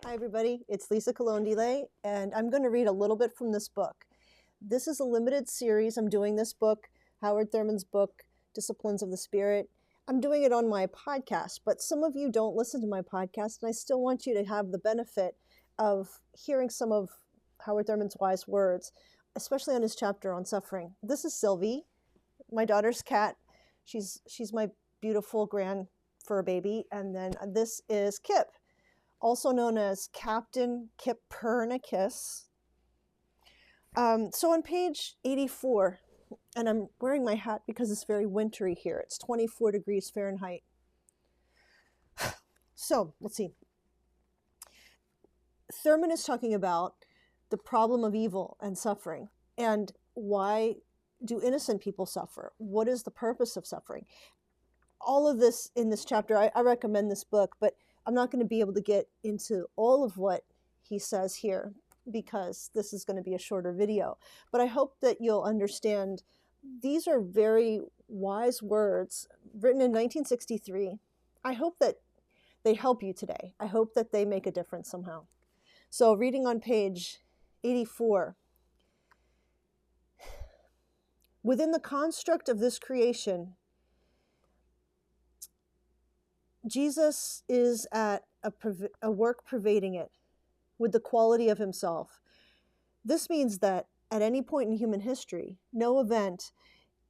Hi, everybody. It's Lisa Colondile, and I'm going to read a little bit from this book. This is a limited series. I'm doing this book, Howard Thurman's book, Disciplines of the Spirit. I'm doing it on my podcast, but some of you don't listen to my podcast, and I still want you to have the benefit of hearing some of Howard Thurman's wise words, especially on his chapter on suffering. This is Sylvie, my daughter's cat. She's my beautiful grand fur baby, and then this is Kip, also known as Captain Copernicus. So on page 84, and I'm wearing my hat because it's very wintry here. It's 24 degrees Fahrenheit. So let's see. Thurman is talking about the problem of evil and suffering, and why do innocent people suffer? What is the purpose of suffering? All of this in this chapter. I recommend this book, but I'm not going to be able to get into all of what he says here because this is going to be a shorter video. But I hope that you'll understand these are very wise words written in 1963. I hope that they help you today. I hope that they make a difference somehow. So reading on page 84. Within the construct of this creation, Jesus is at a work pervading it with the quality of himself. This means that at any point in human history, no event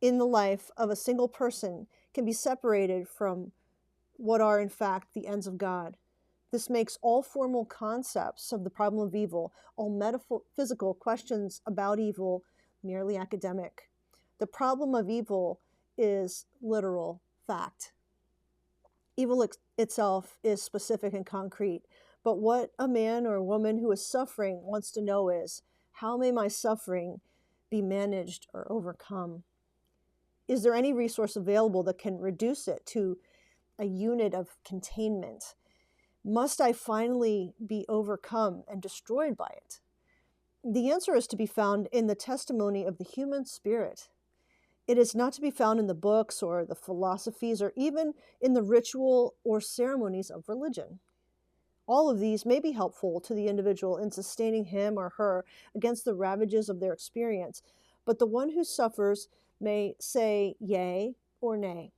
in the life of a single person can be separated from what are in fact the ends of God. This makes all formal concepts of the problem of evil, all metaphysical questions about evil, merely academic. The problem of evil is literal fact. Evil itself is specific and concrete, but what a man or a woman who is suffering wants to know is, how may my suffering be managed or overcome? Is there any resource available that can reduce it to a unit of containment? Must I finally be overcome and destroyed by it? The answer is to be found in the testimony of the human spirit. It is not to be found in the books or the philosophies or even in the ritual or ceremonies of religion. All of these may be helpful to the individual in sustaining him or her against the ravages of their experience, but the one who suffers may say yea or nay.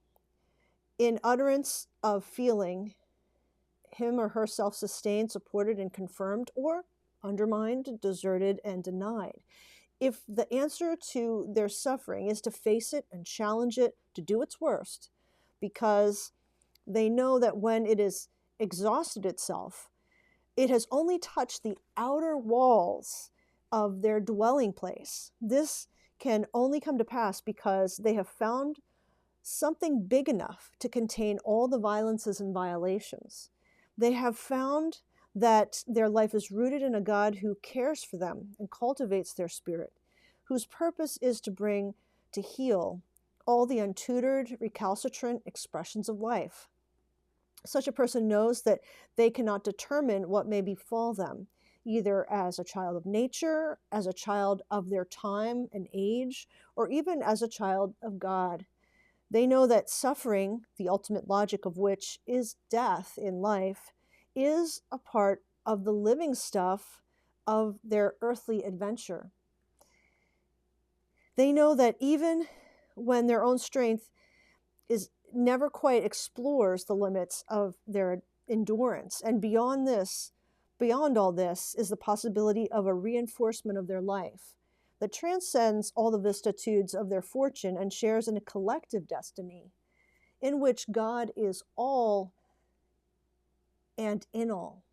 In utterance of feeling, him or her self-sustained, supported, and confirmed, or undermined, deserted, and denied. If the answer to their suffering is to face it and challenge it to do its worst, because they know that when it is exhausted itself, it has only touched the outer walls of their dwelling place. This can only come to pass because they have found something big enough to contain all the violences and violations. They have found that their life is rooted in a God who cares for them and cultivates their spirit, whose purpose is to heal all the untutored, recalcitrant expressions of life. Such a person knows that they cannot determine what may befall them, either as a child of nature, as a child of their time and age, or even as a child of God. They know that suffering, the ultimate logic of which is death in life, is a part of the living stuff of their earthly adventure. They know that even when their own strength is never quite explores the limits of their endurance, and beyond all this is the possibility of a reinforcement of their life that transcends all the vicissitudes of their fortune and shares in a collective destiny in which God is all and in all.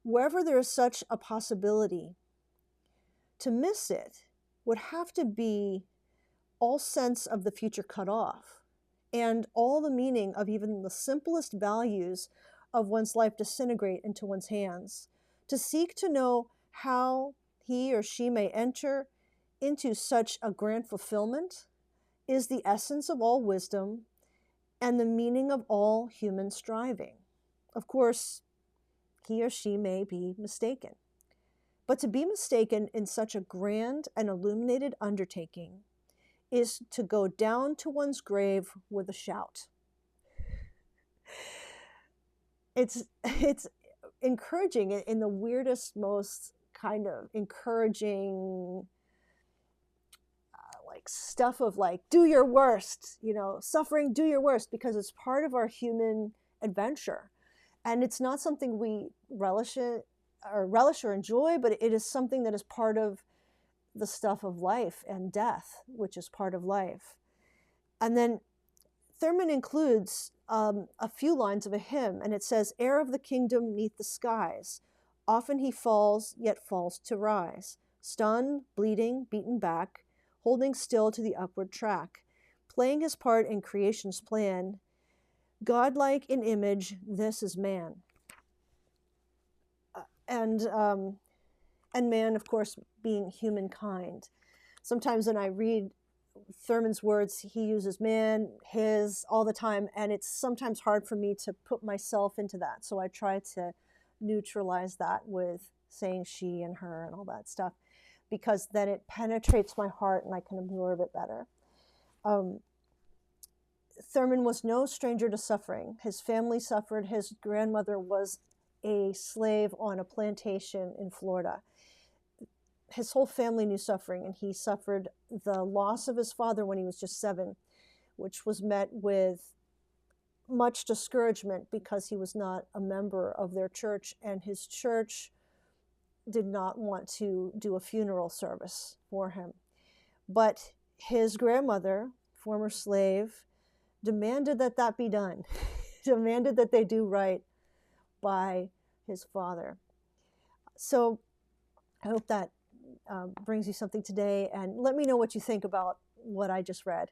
Wherever there is such a possibility, to miss it would have to be all sense of the future cut off, and all the meaning of even the simplest values of one's life disintegrate into one's hands. To seek to know how he or she may enter into such a grand fulfillment is the essence of all wisdom and the meaning of all human striving. Of course, he or she may be mistaken. But to be mistaken in such a grand and illuminated undertaking is to go down to one's grave with a shout. It's encouraging in the weirdest, most kind of encouraging like stuff of like, do your worst, suffering, do your worst, because it's part of our human adventure. And it's not something we relish or enjoy, but it is something that is part of the stuff of life and death, which is part of life. And then Thurman includes a few lines of a hymn, and it says, "Heir of the kingdom 'neath the skies, often he falls, yet falls to rise, stunned, bleeding, beaten back, holding still to the upward track, playing his part in creation's plan, godlike in image, this is man." And man, of course, being humankind. Sometimes when I read Thurman's words, he uses man, his, all the time, and it's sometimes hard for me to put myself into that. So I try to neutralize that with saying she and her and all that stuff, because then it penetrates my heart and I can absorb it better. Thurman was no stranger to suffering. His family suffered. His grandmother was a slave on a plantation in Florida. His whole family knew suffering, and he suffered the loss of his father when he was just 7, which was met with much discouragement because he was not a member of their church, and his church did not want to do a funeral service for him. But his grandmother, former slave, demanded that that be done, demanded that they do right by his father. So I hope that brings you something today, and let me know what you think about what I just read.